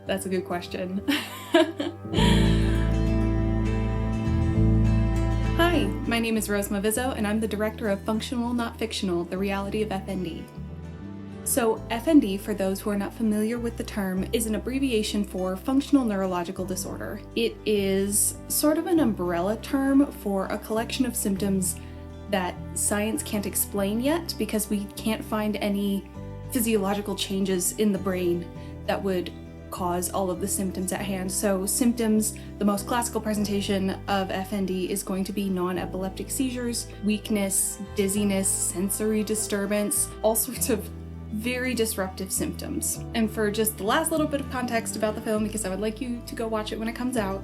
That's a good question. Hi, my name is Rose Movizzo, and I'm the director of Functional Not Fictional, the reality of FND. So FND, for those who are not familiar with the term, is an abbreviation for Functional Neurological Disorder. It is sort of an umbrella term for a collection of symptoms that science can't explain yet because we can't find any physiological changes in the brain that would cause all of the symptoms at hand. So symptoms, the most classical presentation of FND is going to be non-epileptic seizures, weakness, dizziness, sensory disturbance, all sorts of very disruptive symptoms. And for just the last little bit of context about the film, because I would like you to go watch it when it comes out,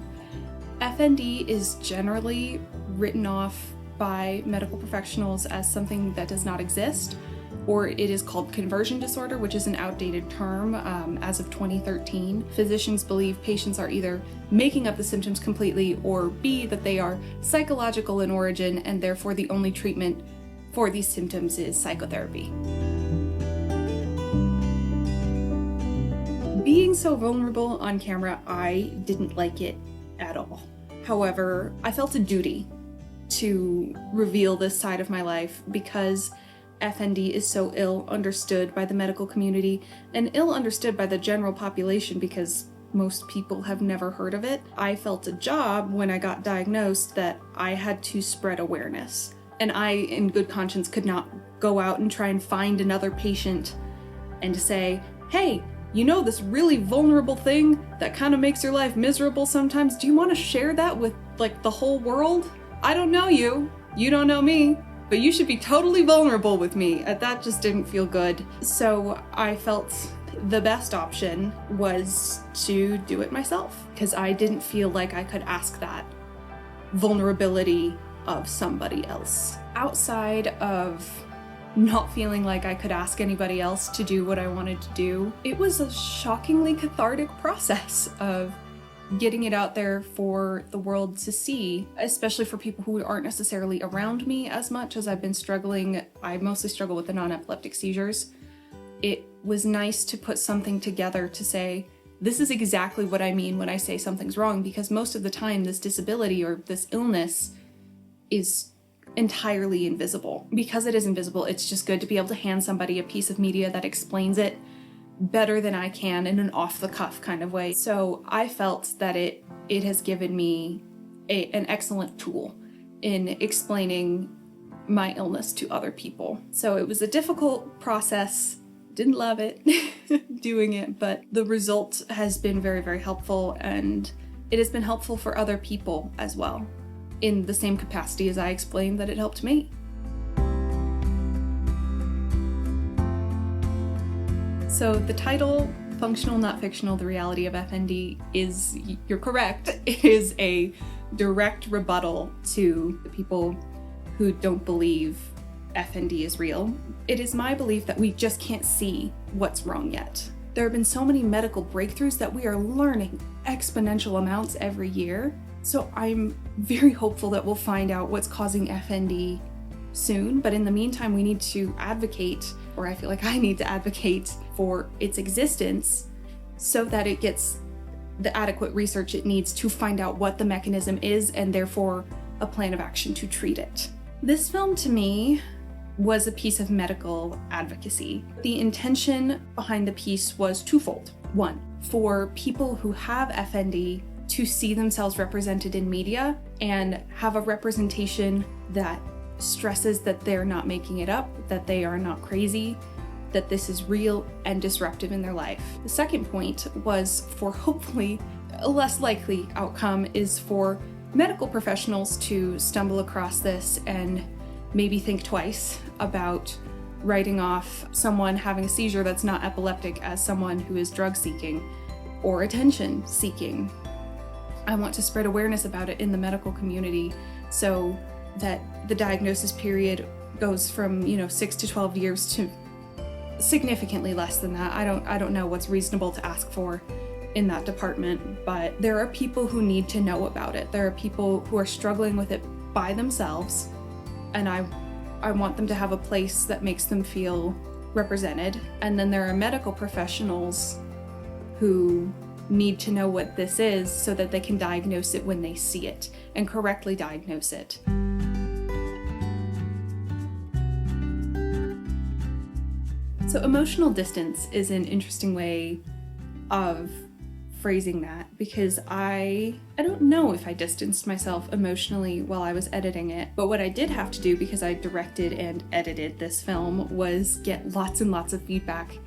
FND is generally written off by medical professionals as something that does not exist, or it is called conversion disorder, which is an outdated term as of 2013. Physicians believe patients are either making up the symptoms completely, or B, that they are psychological in origin, and therefore the only treatment for these symptoms is psychotherapy. Being so vulnerable on camera, I didn't like it at all. However, I felt a duty to reveal this side of my life because FND is so ill understood by the medical community and ill understood by the general population because most people have never heard of it. I felt a job when I got diagnosed that I had to spread awareness. And I, in good conscience, could not go out and try and find another patient and say, hey, you know this really vulnerable thing that kind of makes your life miserable sometimes? Do you want to share that with, the whole world? I don't know you. You don't know me. But you should be totally vulnerable with me. That just didn't feel good. So I felt the best option was to do it myself, because I didn't feel like I could ask that vulnerability of somebody else. Outside of not feeling like I could ask anybody else to do what I wanted to do, it was a shockingly cathartic process of getting it out there for the world to see, especially for people who aren't necessarily around me as much as I've been struggling. I mostly struggle with the non-epileptic seizures. It was nice to put something together to say, this is exactly what I mean when I say something's wrong, because most of the time this disability or this illness is entirely invisible. Because it is invisible, it's just good to be able to hand somebody a piece of media that explains it better than I can in an off-the-cuff kind of way. So I felt that it has given me an excellent tool in explaining my illness to other people. So it was a difficult process. Didn't love it doing it, but the result has been very, very helpful, and it has been helpful for other people as well, in the same capacity as I explained that it helped me. So the title, Functional Not Fictional, the reality of FND, is, you're correct, is a direct rebuttal to the people who don't believe FND is real. It is my belief that we just can't see what's wrong yet. There have been so many medical breakthroughs that we are learning exponential amounts every year. So I'm very hopeful that we'll find out what's causing FND soon, but in the meantime we need to advocate, or I feel like I need to advocate for its existence so that it gets the adequate research it needs to find out what the mechanism is and therefore a plan of action to treat it. This film to me was a piece of medical advocacy. The intention behind the piece was twofold. One, for people who have FND to see themselves represented in media and have a representation that stresses that they're not making it up, that they are not crazy, that this is real and disruptive in their life. The second point was for hopefully a less likely outcome is for medical professionals to stumble across this and maybe think twice about writing off someone having a seizure that's not epileptic as someone who is drug seeking or attention seeking. I want to spread awareness about it in the medical community so that the diagnosis period goes from 6 to 12 years to significantly less than that. I don't know what's reasonable to ask for in that department, but there are people who need to know about it. There are people who are struggling with it by themselves, and I want them to have a place that makes them feel represented. And then there are medical professionals who need to know what this is so that they can diagnose it when they see it and correctly diagnose it. So emotional distance is an interesting way of phrasing that, because I don't know if I distanced myself emotionally while I was editing it, but what I did have to do, because I directed and edited this film, was get lots and lots of feedback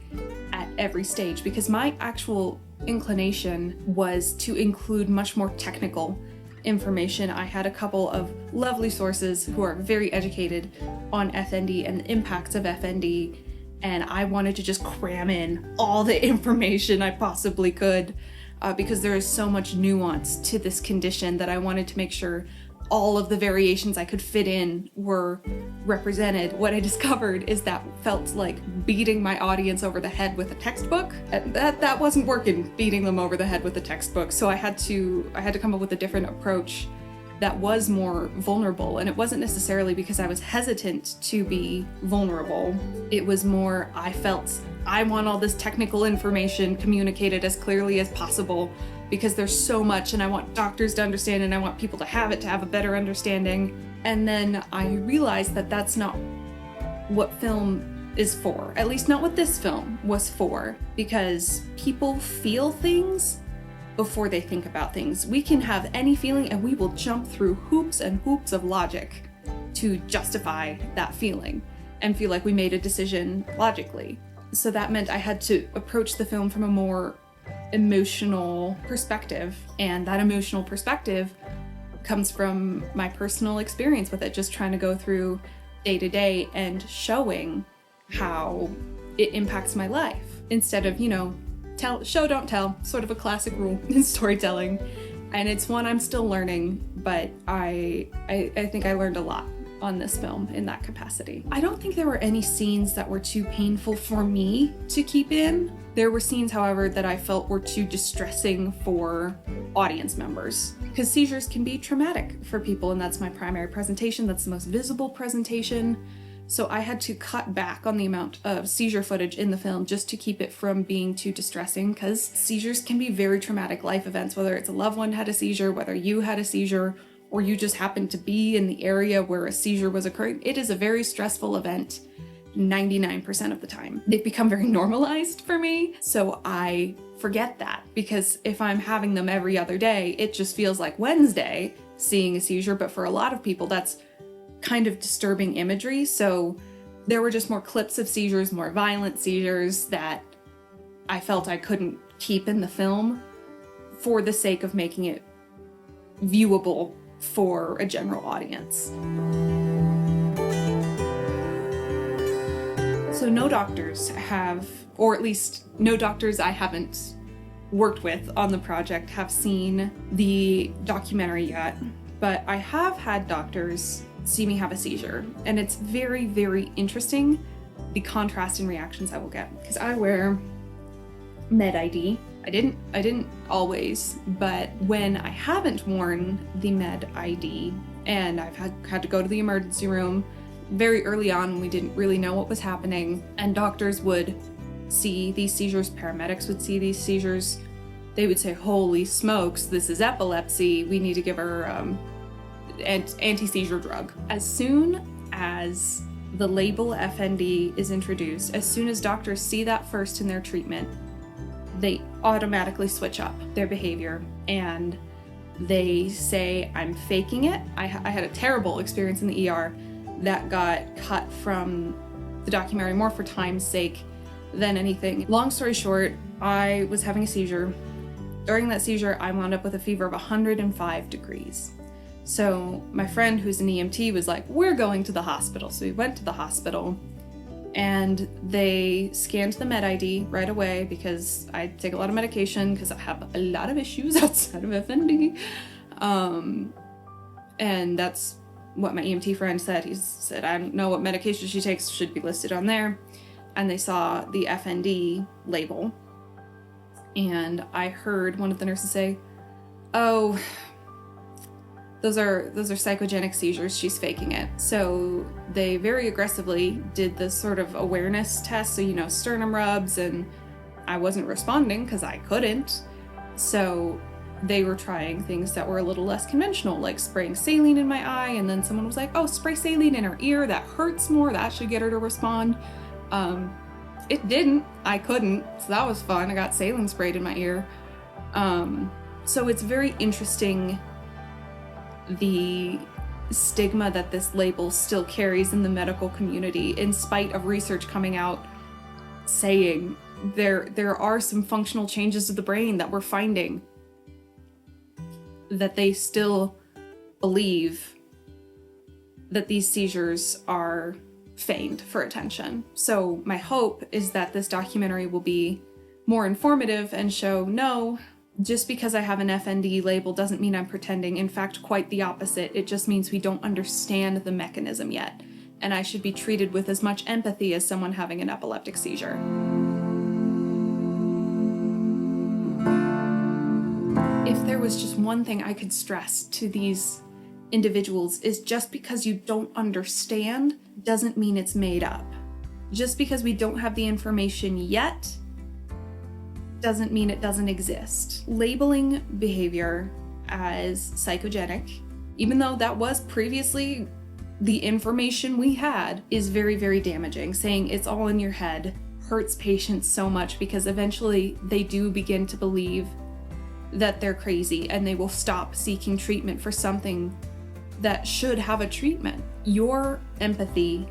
at every stage, because my actual inclination was to include much more technical information. I had a couple of lovely sources who are very educated on FND and the impacts of FND, and I wanted to just cram in all the information I possibly could, because there is so much nuance to this condition that I wanted to make sure all of the variations I could fit in were represented. What I discovered is that felt like beating my audience over the head with a textbook. That wasn't working, beating them over the head with a textbook. So I had to come up with a different approach that was more vulnerable. And it wasn't necessarily because I was hesitant to be vulnerable. It was more, I felt I want all this technical information communicated as clearly as possible, because there's so much and I want doctors to understand and I want people to have a better understanding. And then I realized that that's not what film is for, at least not what this film was for, because people feel things before they think about things. We can have any feeling and we will jump through hoops and hoops of logic to justify that feeling and feel like we made a decision logically. So that meant I had to approach the film from a more emotional perspective, and that emotional perspective comes from my personal experience with it, just trying to go through day to day and showing how it impacts my life instead of, tell, show, don't tell, sort of a classic rule in storytelling. And it's one I'm still learning, but I think I learned a lot on this film in that capacity. I don't think there were any scenes that were too painful for me to keep in. There were scenes, however, that I felt were too distressing for audience members, because seizures can be traumatic for people, and that's my primary presentation. That's the most visible presentation. So I had to cut back on the amount of seizure footage in the film just to keep it from being too distressing, because seizures can be very traumatic life events, whether it's a loved one had a seizure, whether you had a seizure, or you just happened to be in the area where a seizure was occurring. It is a very stressful event 99% of the time. They've become very normalized for me, so I forget that, because if I'm having them every other day, it just feels like Wednesday seeing a seizure, but for a lot of people that's kind of disturbing imagery. So there were just more clips of seizures, more violent seizures, that I felt I couldn't keep in the film for the sake of making it viewable for a general audience. So no doctors have, or at least no doctors I haven't worked with on the project, have seen the documentary yet, but I have had doctors see me have a seizure, and it's very, very interesting the contrast in reactions I will get, because I wear med ID. I didn't always, but when I haven't worn the med ID and I've had to go to the emergency room very early on when we didn't really know what was happening, and doctors would see these seizures, paramedics would see these seizures, they would say, holy smokes, this is epilepsy, we need to give her an anti-seizure drug. As soon as the label FND is introduced, as soon as doctors see that first in their treatment, they automatically switch up their behavior and they say, I'm faking it. I had a terrible experience in the ER that got cut from the documentary more for time's sake than anything. Long story short, I was having a seizure. During that seizure, I wound up with a fever of 105 degrees. So my friend who's an EMT was like, we're going to the hospital. So we went to the hospital and they scanned the med ID right away, because I take a lot of medication because I have a lot of issues outside of FND. And that's what my EMT friend said. He said, I don't know what medication she takes, should be listed on there. And they saw the FND label. And I heard one of the nurses say, oh, those are psychogenic seizures, she's faking it. So they very aggressively did this sort of awareness test, so sternum rubs, and I wasn't responding because I couldn't. So they were trying things that were a little less conventional, like spraying saline in my eye, and then someone was like, oh, spray saline in her ear, that hurts more, that should get her to respond. It didn't. I couldn't, so that was fun. I got saline sprayed in my ear. So it's very interesting, the stigma that this label still carries in the medical community, in spite of research coming out saying there are some functional changes to the brain that we're finding, that they still believe that these seizures are feigned for attention. So my hope is that this documentary will be more informative and show, no, just because I have an FND label doesn't mean I'm pretending. In fact, quite the opposite. It just means we don't understand the mechanism yet, and I should be treated with as much empathy as someone having an epileptic seizure. If there was just one thing I could stress to these individuals, is just because you don't understand doesn't mean it's made up. Just because we don't have the information yet doesn't mean it doesn't exist. Labeling behavior as psychogenic, even though that was previously the information we had, is very, very damaging. Saying it's all in your head hurts patients so much, because eventually they do begin to believe that they're crazy, and they will stop seeking treatment for something that should have a treatment. Your empathy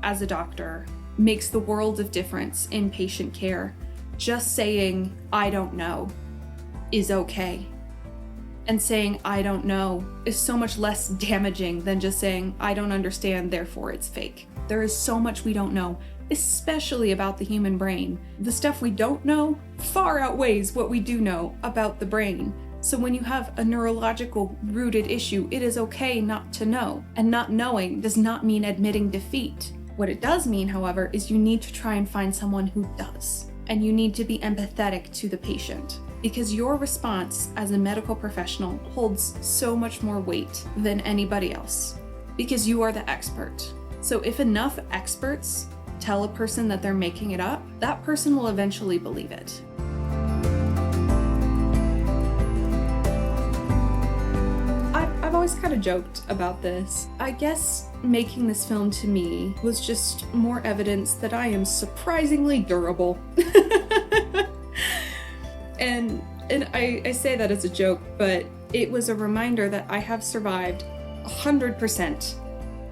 as a doctor makes the world of difference in patient care. Just saying, I don't know, is okay. And saying, I don't know, is so much less damaging than just saying, I don't understand, therefore it's fake. There is so much we don't know, especially about the human brain. The stuff we don't know far outweighs what we do know about the brain. So when you have a neurological rooted issue, it is okay not to know. And not knowing does not mean admitting defeat. What it does mean, however, is you need to try and find someone who does. And you need to be empathetic to the patient, because your response as a medical professional holds so much more weight than anybody else, because you are the expert. So if enough experts tell a person that they're making it up, that person will eventually believe it. I've always kind of joked about this. I guess making this film to me was just more evidence that I am surprisingly durable. And I say that as a joke, but it was a reminder that I have survived 100%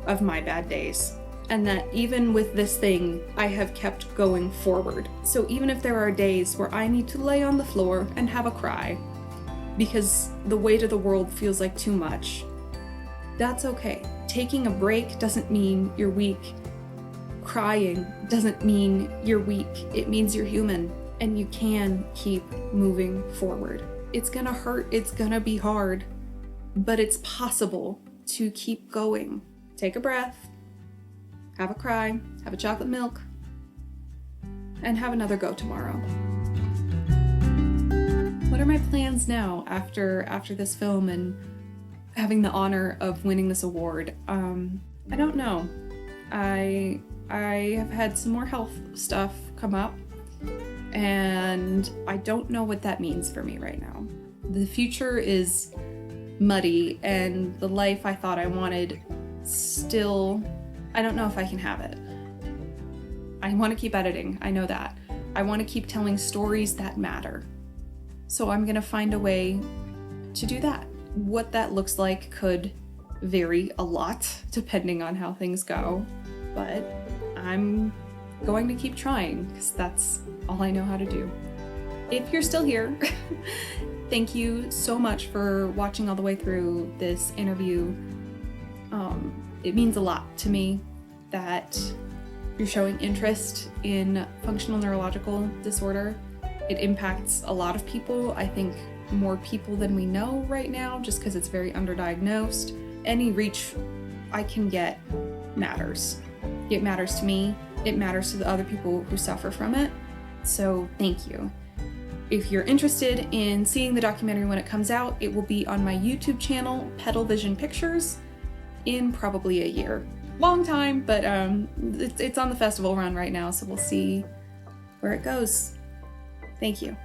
of my bad days. And that even with this thing, I have kept going forward. So even if there are days where I need to lay on the floor and have a cry, because the weight of the world feels like too much, that's okay. Taking a break doesn't mean you're weak. Crying doesn't mean you're weak. It means you're human, and you can keep moving forward. It's gonna hurt, it's gonna be hard, but it's possible to keep going. Take a breath, have a cry, have a chocolate milk, and have another go tomorrow. What are my plans now after this film and having the honor of winning this award? I don't know. I have had some more health stuff come up, and I don't know what that means for me right now. The future is muddy, and the life I thought I wanted still, I don't know if I can have it. I want to keep editing, I know that. I want to keep telling stories that matter. So I'm gonna find a way to do that. What that looks like could vary a lot depending on how things go, but I'm going to keep trying, because that's all I know how to do. If you're still here, thank you so much for watching all the way through this interview. It means a lot to me that you're showing interest in functional neurological disorder. It impacts a lot of people, I think more people than we know right now, just because it's very underdiagnosed. Any reach I can get matters. It matters to me, it matters to the other people who suffer from it, so thank you. If you're interested in seeing the documentary when it comes out, it will be on my YouTube channel, Pedal Vision Pictures, in probably a year. Long time, but it's on the festival run right now, so we'll see where it goes. Thank you.